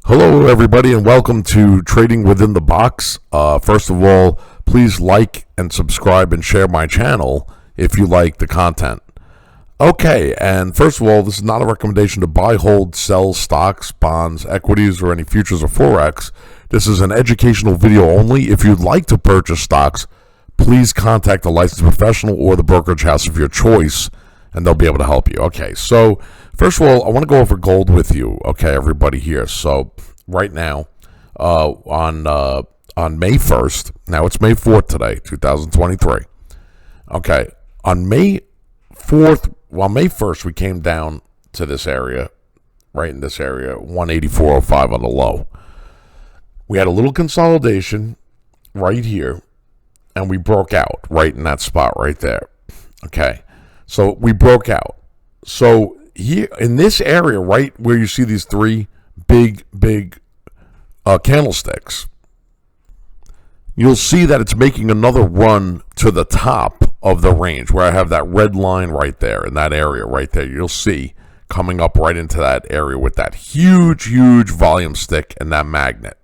Hello, everybody, and welcome to Trading Within the Box. First of all, please like and subscribe and share my channel if you like the content. Okay, and first of all, this is not a recommendation to buy, hold, sell stocks, bonds, equities, or any futures or forex. This is an educational video only. If you'd like to purchase stocks, please contact a licensed professional or the brokerage house of your choice, and they'll be able to help you. Okay, so first of all, I want to go over gold with you, okay, everybody here. So right now, on May 1st, now it's May 4th today, 2023. Okay, on May 4th, May 1st, we came down to this area, right in this area, 184.05 on the low. We had a little consolidation right here, and we broke out right in that spot right there. Okay, so we broke out. So here in this area, right where you see these three big candlesticks, you'll see that it's making another run to the top of the range where I have that red line right there in that area right there. You'll see coming up right into that area with that huge volume stick and that magnet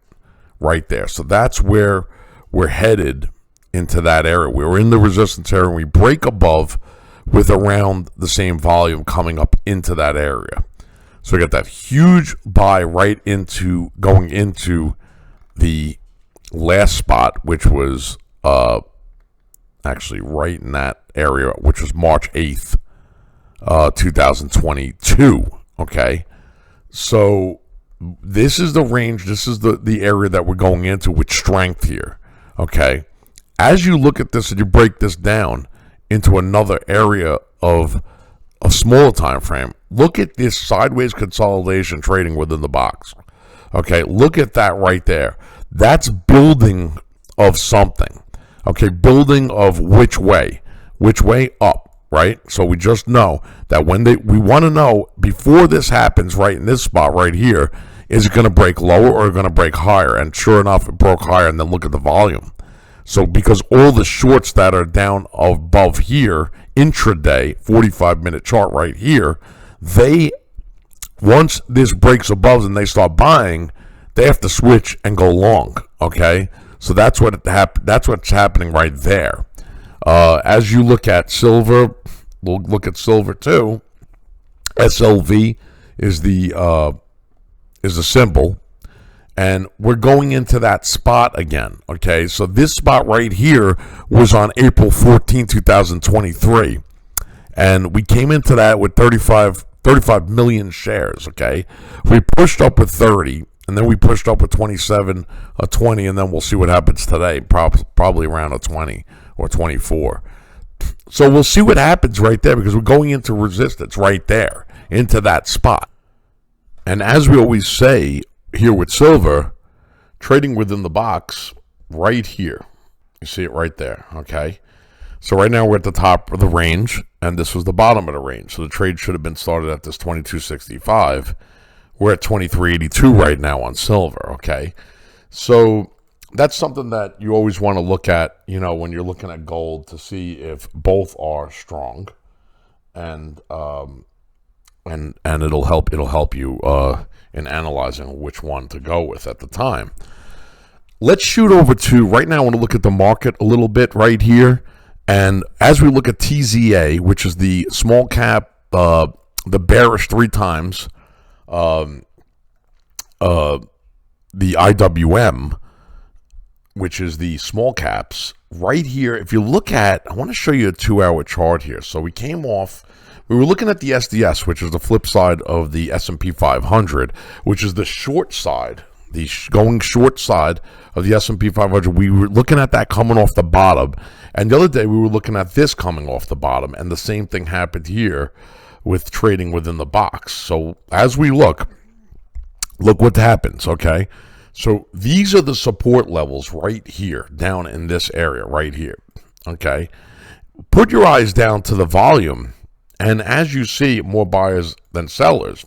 right there. So that's where we're headed, into that area. We're in the resistance area and we break above with around the same volume coming up into that area. So we got that huge buy right into going into the last spot, which was actually right in that area, which was March 8th, 2022. Okay, so this is the range. This is the area that we're going into with strength here. Okay, as you look at this and you break this down into another area of a smaller time frame, look at this sideways consolidation trading within the box. Okay, look at that right there. That's building of something. Okay, building of which way up, right? So we just know that we want to know before this happens, right in this spot right here, is it going to break lower or going to break higher? And sure enough, it broke higher. And then look at the volume. So because all the shorts that are down above here, intraday, 45-minute chart right here, once this breaks above and they start buying, they have to switch and go long. Okay, so that's what's happening right there. As you look at silver, we'll look at silver too. SLV is the symbol. And we're going into that spot again, okay? So this spot right here was on April 14, 2023. And we came into that with 35 million shares, okay? We pushed up with 30, and then we pushed up with 27, a 20, and then we'll see what happens today, probably around a 20 or 24. So we'll see what happens right there because we're going into resistance right there, into that spot. And as we always say, here with silver, trading within the box right here. You see it right there, okay? So right now we're at the top of the range, and this was the bottom of the range. So the trade should have been started at this 22.65. We're at 23.82 right now on silver, okay? So that's something that you always want to look at, when you're looking at gold to see if both are strong, and it'll help you in analyzing which one to go with at the time. Let's shoot over to, right now I want to look at the market a little bit right here. And as we look at TZA, which is the small cap, the bearish 3 times, the IWM, which is the small caps, right here, if you look at, I want to show you a 2-hour chart here. So we were looking at the SDS, which is the flip side of the S&P 500, which is the short side, the going short side of the S&P 500. We were looking at that coming off the bottom. And the other day, we were looking at this coming off the bottom. And the same thing happened here with trading within the box. So as we look what happens, okay? So these are the support levels right here, down in this area right here, okay? Put your eyes down to the volume. And as you see, more buyers than sellers.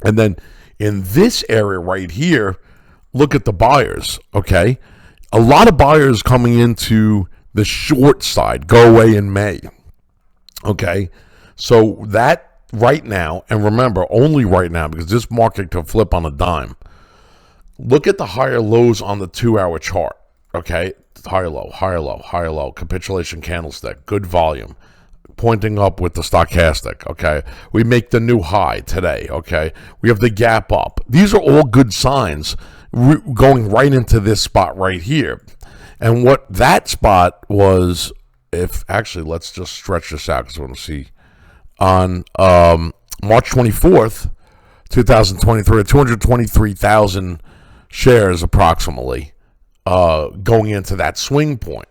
And then in this area right here, look at the buyers, okay? A lot of buyers coming into the short side, go away in May, okay? So that right now, and remember, only right now, because this market can flip on a dime. Look at the higher lows on the 2-hour chart. Okay, higher low, higher low, higher low, capitulation candlestick, good volume, pointing up with the stochastic. Okay, we make the new high today. Okay, we have the gap up. These are all good signs going right into this spot right here. And what that spot was, if actually, let's just stretch this out because I want to see on March 24th, 2023, 223,000 shares approximately going into that swing point.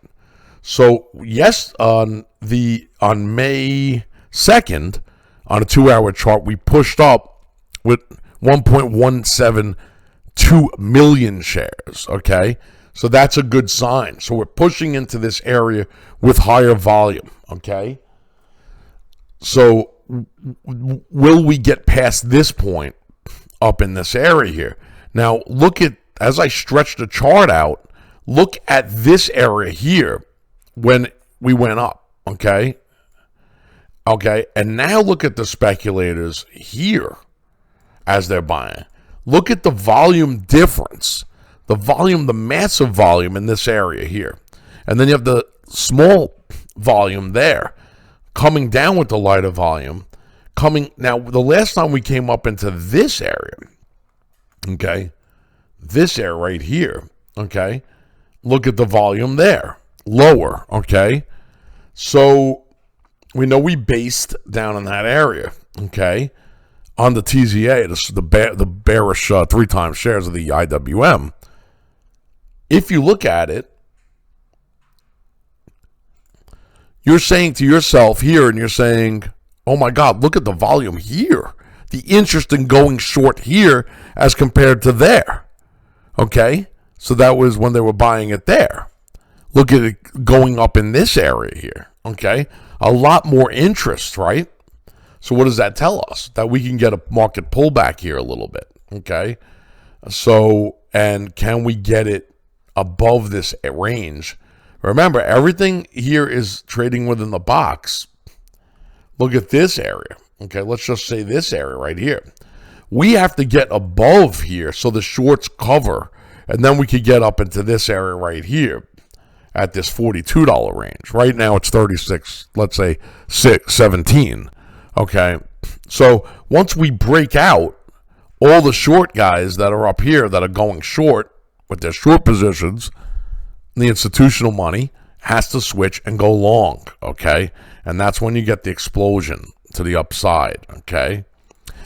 So yes, on May 2nd, on a 2-hour chart, we pushed up with 1.172 million shares. Okay, so that's a good sign. So we're pushing into this area with higher volume. Okay, so will we get past this point up in this area here? Now look at, as I stretch the chart out, look at this area here when we went up. Okay, and now look at the speculators here as they're buying. Look at the volume difference, the massive volume in this area here, and then you have the small volume there coming down with the lighter volume. Now, the last time we came up into this area, okay, this area right here, okay, look at the volume there, lower, okay. So we know we based down in that area, okay, on the TZA, the bearish 3 times shares of the IWM. If you look at it, you're saying to yourself here, and you're saying, oh my God, look at the volume here. The interest in going short here as compared to there. Okay? So that was when they were buying it there. Look at it going up in this area here. Okay? A lot more interest, right? So what does that tell us? That we can get a market pullback here a little bit. Okay? So, and can we get it above this range? Remember, everything here is trading within the box. Look at this area. Okay, let's just say this area right here. We have to get above here so the shorts cover, and then we could get up into this area right here at this $42 range. Right now it's 36, let's say 17. Okay, so once we break out, all the short guys that are up here that are going short with their short positions, the institutional money has to switch and go long, okay? And that's when you get the explosion to the upside, okay?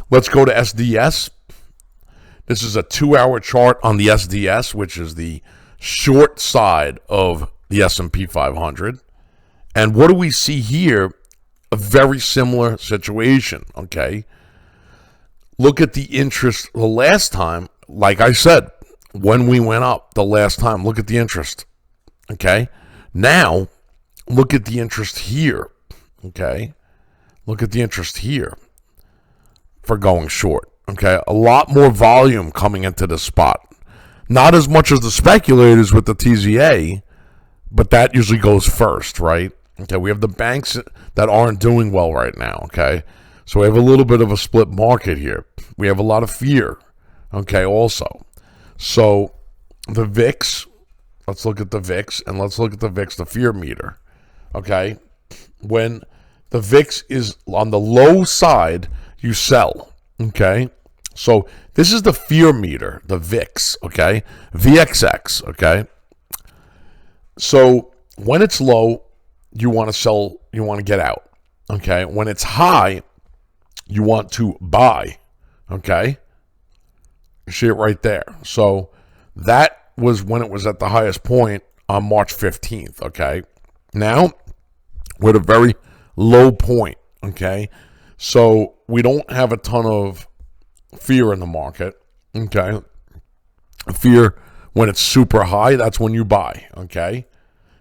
Let's go to SDS. This is a 2-hour chart on the SDS, which is the short side of the S&P 500. And what do we see here? A very similar situation, okay? Look at the interest the last time, like I said, when we went up the last time, look at the interest. Okay, now look at the interest here. Okay, look at the interest here for going short. Okay, a lot more volume coming into the spot. Not as much as the speculators with the TZA, but that usually goes first, right? Okay, we have the banks that aren't doing well right now. Okay, so we have a little bit of a split market here. We have a lot of fear. Okay, also. So the VIX. Let's look at the VIX, and let's look at the VIX, the fear meter, okay? When the VIX is on the low side, you sell, okay? So this is the fear meter, the VIX, okay? VXX, okay? So when it's low, you want to sell, you want to get out, okay? When it's high, you want to buy, okay? You see it right there. So that was when it was at the highest point on March 15th, okay? Now, we're at a very low point, okay? So we don't have a ton of fear in the market, okay? Fear, when it's super high, that's when you buy, okay?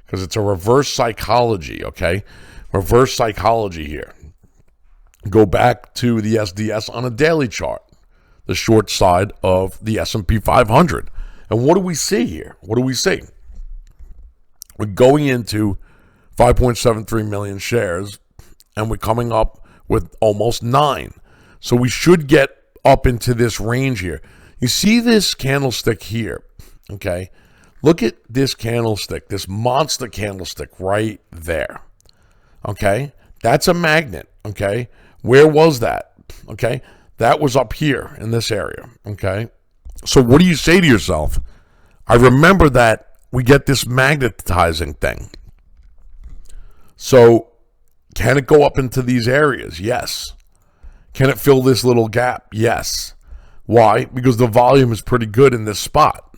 Because it's a reverse psychology, okay? Reverse psychology here. Go back to the SDS on a daily chart, the short side of the S&P 500. And what do we see here? What do we see? We're going into 5.73 million shares, and we're coming up with almost 9. So we should get up into this range here. You see this candlestick here, okay? Look at this candlestick, this monster candlestick right there, okay? That's a magnet, okay? Where was that, okay? That was up here in this area, okay? So what do you say to yourself? I remember that we get this magnetizing thing. So can it go up into these areas? Yes. Can it fill this little gap? Yes. Why? Because the volume is pretty good in this spot.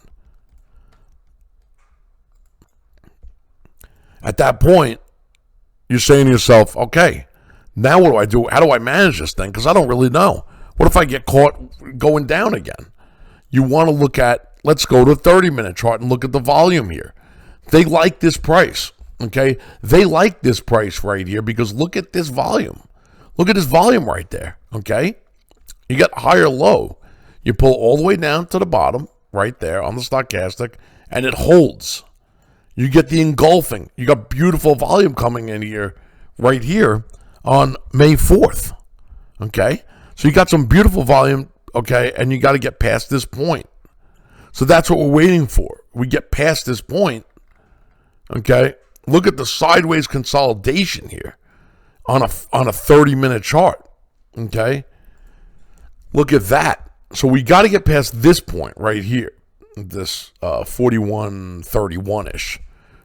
At that point, you're saying to yourself, okay, now what do I do? How do I manage this thing? Because I don't really know. What if I get caught going down again? You want to look at, let's go to a 30-minute chart and look at the volume here. They like this price, okay? They like this price right here because look at this volume. Look at this volume right there, okay? You got higher low. You pull all the way down to the bottom right there on the stochastic, and it holds. You get the engulfing. You got beautiful volume coming in here, right here on May 4th, okay? So you got some beautiful volume, okay, and you got to get past this point. So that's what we're waiting for. We get past this point, okay? Look at the sideways consolidation here on a 30-minute chart, okay? Look at that. So we got to get past this point right here, this 41.31-ish.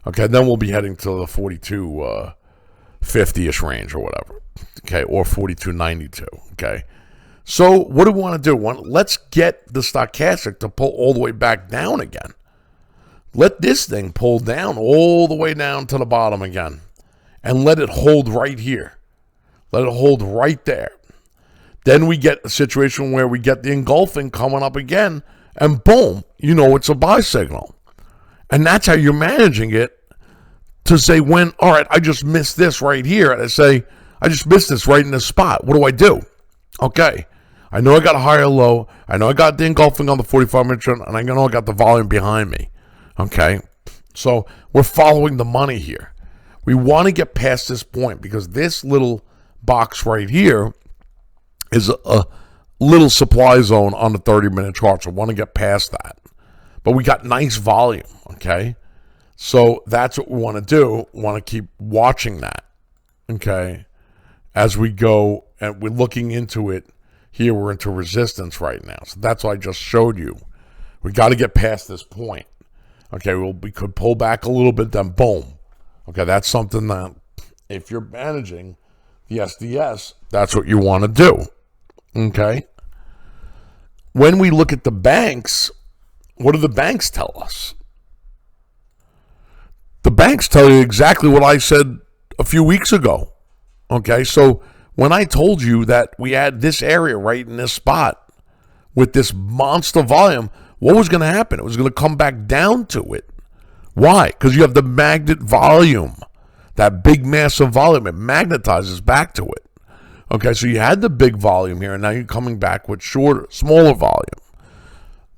Okay, then we'll be heading to the 42.50-ish range or whatever. Okay, or 42.92. Okay. So what do we want to do? Let's get the stochastic to pull all the way back down again. Let this thing pull down all the way down to the bottom again. And let it hold right here. Let it hold right there. Then we get a situation where we get the engulfing coming up again, and boom, you know it's a buy signal. And that's how you're managing it to say when, all right, I just missed this right here. And I say, I just missed this right in this spot. What do I do? Okay, I know I got a higher low. I know I got the engulfing on the 45-minute chart, and I know I got the volume behind me. Okay, so we're following the money here. We want to get past this point because this little box right here is a little supply zone on the 30-minute chart, so I want to get past that. But we got nice volume, okay? So that's what we want to do. We want to keep watching that, okay? As we go, and we're looking into it. Here we're into resistance right now. So that's what I just showed you. We got to get past this point. Okay, we could pull back a little bit, then boom. Okay, that's something that if you're managing the SDS, that's what you want to do. Okay. When we look at the banks, what do the banks tell us? The banks tell you exactly what I said a few weeks ago. Okay, so when I told you that we had this area right in this spot with this monster volume, what was going to happen? It was going to come back down to it. Why? Because you have the magnet volume, that big massive volume. It magnetizes back to it. Okay, so you had the big volume here, and now you're coming back with shorter, smaller volume.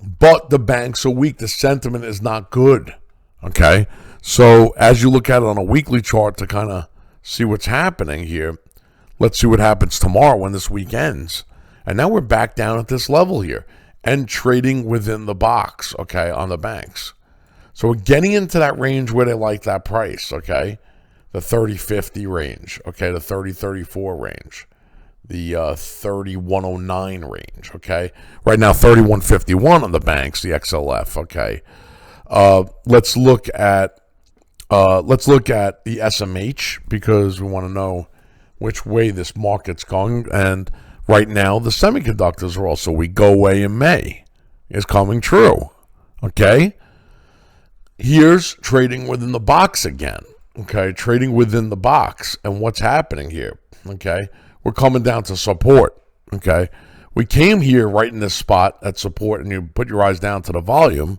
But the banks are weak. The sentiment is not good. Okay, so as you look at it on a weekly chart to kind of see what's happening here, let's see what happens tomorrow when this week ends. And now we're back down at this level here and trading within the box, okay, on the banks. So we're getting into that range where they like that price, okay, the 30.50 range, okay, the 30.34 range. The 3109 range, okay? Right now, 3151 on the banks, the XLF, okay? Let's look at the SMH because we want to know which way this market's going. And right now, the semiconductors are also we go away in May is coming true, okay? Here's trading within the box again, okay? Trading within the box, and what's happening here, okay? We're coming down to support, okay? We came here right in this spot at support, and you put your eyes down to the volume.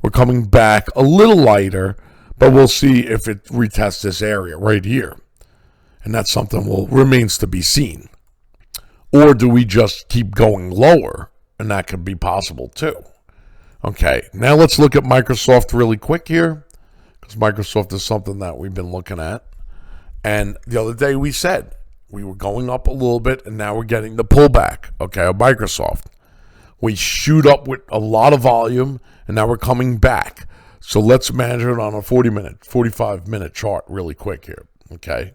We're coming back a little lighter, but we'll see if it retests this area right here. And that's something remains to be seen. Or do we just keep going lower? And that could be possible too. Okay, now let's look at Microsoft really quick here, because Microsoft is something that we've been looking at. And the other day we said, we were going up a little bit, and now we're getting the pullback, okay, of Microsoft. We shoot up with a lot of volume, and now we're coming back. So let's measure it on a 45-minute chart really quick here, okay?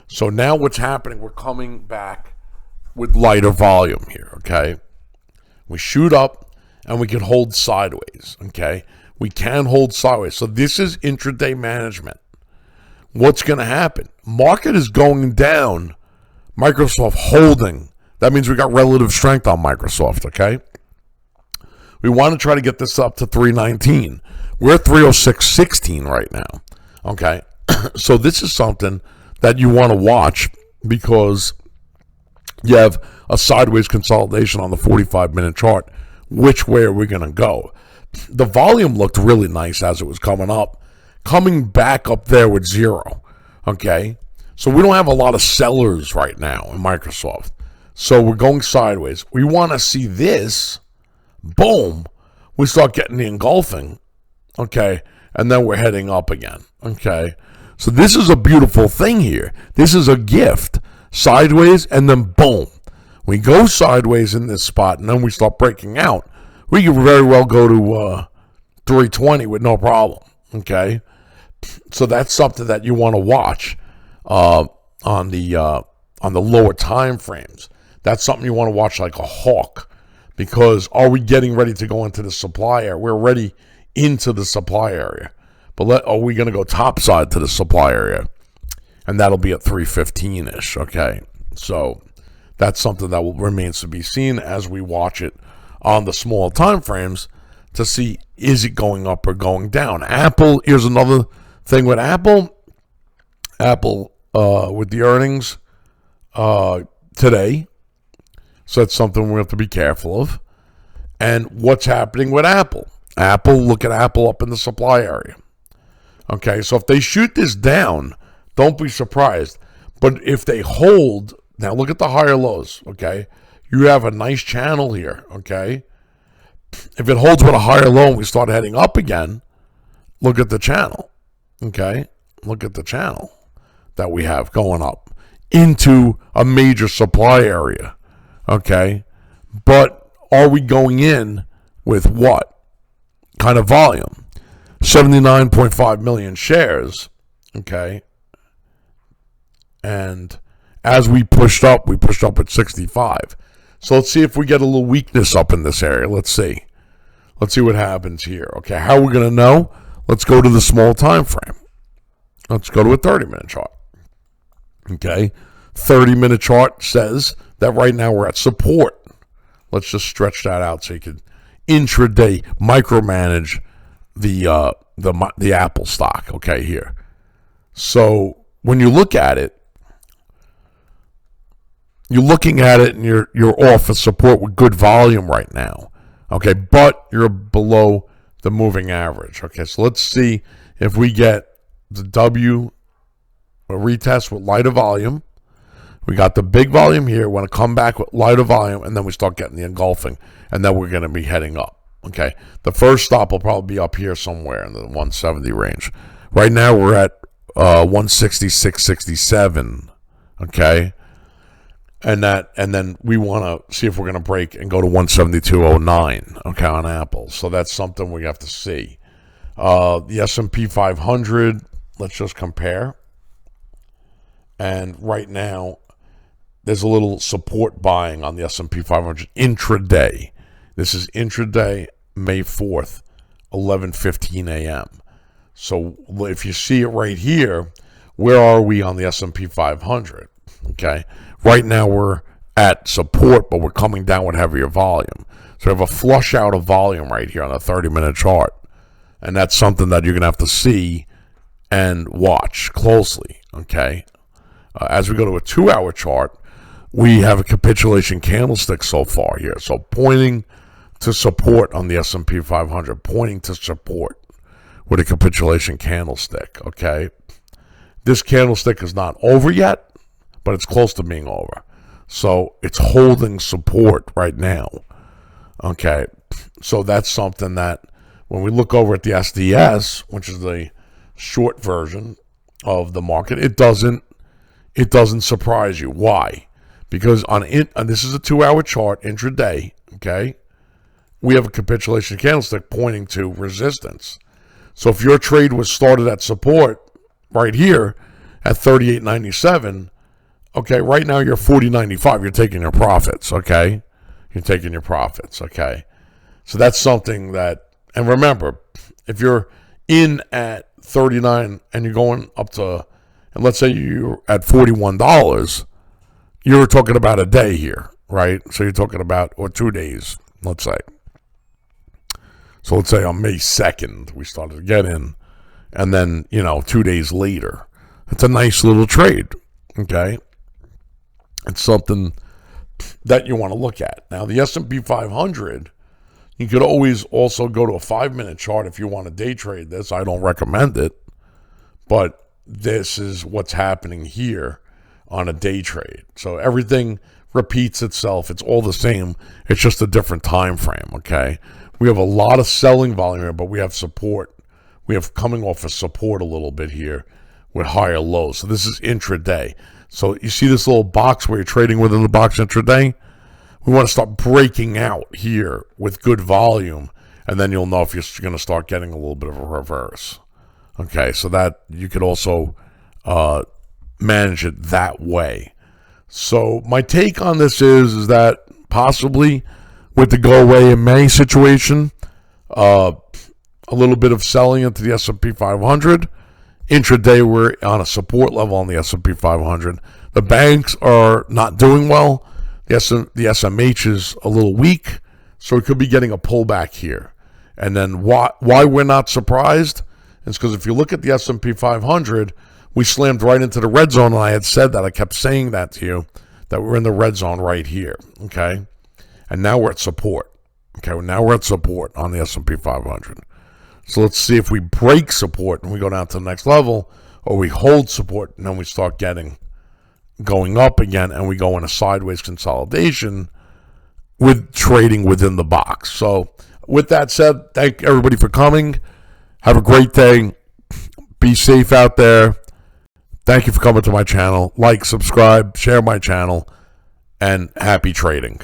So now what's happening, we're coming back with lighter volume here, okay? We shoot up, and we can hold sideways, okay? We can hold sideways. So this is intraday management. What's going to happen? Market is going down. Microsoft holding. That means we got relative strength on Microsoft, okay? We want to try to get this up to 319. We're at 306.16 right now, okay? So this is something that you want to watch because you have a sideways consolidation on the 45-minute chart. Which way are we going to go? The volume looked really nice as it was coming up. Coming back up there with zero, okay? So we don't have a lot of sellers right now in Microsoft. So we're going sideways. We want to see this, boom, we start getting the engulfing, okay? And then we're heading up again, okay? So this is a beautiful thing here. This is a gift. Sideways, and then boom. We go sideways in this spot, and then we start breaking out. We could very well go to 320 with no problem, okay? So that's something that you want to watch on the lower time frames. That's something you want to watch like a hawk, because are we getting ready to go into the supply area? We're already into the supply area, but are we going to go topside to the supply area? And that'll be at 315-ish, okay? So that's something that will remains to be seen as we watch it on the small time frames to see, is it going up or going down? Apple, here's another thing with Apple. Apple with the earnings today. So that's something we have to be careful of. And what's happening with Apple? Look at Apple up in the supply area. Okay, so if they shoot this down, don't be surprised. But if they hold, now look at the higher lows, okay? You have a nice channel here, okay? If it holds with a higher low and we start heading up again, look at the channel, okay? Look at the channel that we have going up into a major supply area, okay? But are we going in with what kind of volume? 79.5 million shares, okay? And as we pushed up at 65. So let's see if we get a little weakness up in this area. Let's see what happens here. Okay, how are we going to know? Let's go to the small time frame. Let's go to a 30-minute chart. Okay, 30-minute chart says that right now we're at support. Let's just stretch that out so you can intraday micromanage the Apple stock. Okay, here. So when you look at it, you're looking at it and you're off of support with good volume right now. Okay, but you're below the moving average. Okay, so let's see if we get the W, a retest with lighter volume. We got the big volume here. We want to come back with lighter volume, and then we start getting the engulfing, and then we're going to be heading up. Okay, the first stop will probably be up here somewhere in the 170 range. Right now we're at 166.67. Okay. And then we want to see if we're going to break and go to 172.09, okay, on Apple. So that's something we have to see. The S&P 500, let's just compare. And right now, there's a little support buying on the S&P 500 intraday. This is intraday, May 4th, 11:15 a.m. So if you see it right here, where are we on the S&P 500? Okay. Right now we're at support, but we're coming down with heavier volume. So we have a flush out of volume right here on a 30-minute chart. And that's something that you're going to have to see and watch closely, okay? As we go to a 2-hour chart, we have a capitulation candlestick so far here. So pointing to support on the S&P 500, pointing to support with a capitulation candlestick, okay? This candlestick is not over yet, but it's close to being over. So it's holding support right now. Okay, so that's something that when we look over at the SDS, which is the short version of the market, it doesn't surprise you. Why? Because on this is a 2-hour chart intraday, okay? we have a capitulation candlestick pointing to resistance. So if your trade was started at support right here at 38.97, okay, right now you're 40.95. You're taking your profits, okay? You're taking your profits, okay? So that's something that, and remember, if you're in at 39 and you're going up to, and let's say you're at $41, you're talking about a day here, right? So you're talking about, or 2 days, let's say. So let's say on May 2nd, we started to get in, and then, 2 days later. It's a nice little trade, okay? It's something that you want to look at. Now, the S&P 500, you could always also go to a 5-minute chart if you want to day trade this. I don't recommend it, but this is what's happening here on a day trade. So everything repeats itself. It's all the same. It's just a different time frame, okay? We have a lot of selling volume here, but we have support. We have coming off of support a little bit here with higher lows. So this is intraday. So you see this little box where you're trading within the box intraday? We want to start breaking out here with good volume, and then you'll know if you're going to start getting a little bit of a reverse. Okay, so that you could also manage it that way. So my take on this is that possibly with the go away in May situation, a little bit of selling into the S&P 500. Intraday, we're on a support level on the S&P 500. The banks are not doing well. The SMH is a little weak, so we could be getting a pullback here. And then why we're not surprised is because if you look at the S&P 500, we slammed right into the red zone, and I had said that. I kept saying that to you, that we're in the red zone right here, okay? And now we're at support. Okay, well, now we're at support on the S&P 500. So let's see if we break support and we go down to the next level, or we hold support and then we start going up again, and we go in a sideways consolidation with trading within the box. So with that said, thank everybody for coming. Have a great day. Be safe out there. Thank you for coming to my channel. Like, subscribe, share my channel, and happy trading.